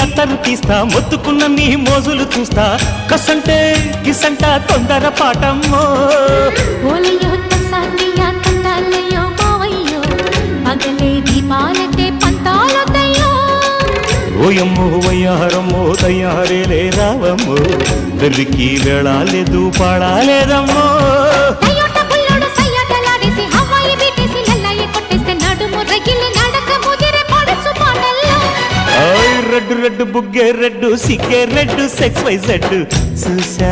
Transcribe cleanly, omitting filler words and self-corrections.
అత్తరు తీస్తా మొత్తుకున్న నీ మోజులు చూస్తా కసంటే గిసంట తొందర పాటమ్మో ఓలయ్యో తసానియా తండాలయ్యో మావయ్యో పగలే దీపాలకే పంతాలొద్దయ్యో ఓయమ్మో వయ్యారమ్మో తయారేలే రావమ్మో వెర్రికి వేళాలేదు పాడాలేదమ్మో టయోటా బుల్లోడు సయ్యాటలాడేసి హవాయి బీటేసి లల్లాయి కొట్టేస్తే నడుము రగిలి నడక ముదిరే పడుచు పాటల్లో రెడ్డు రెడ్డు బుగ్గే రెడ్డు సిగ్గే రెడ్డు సెక్స్ వై జెడ్ చూసా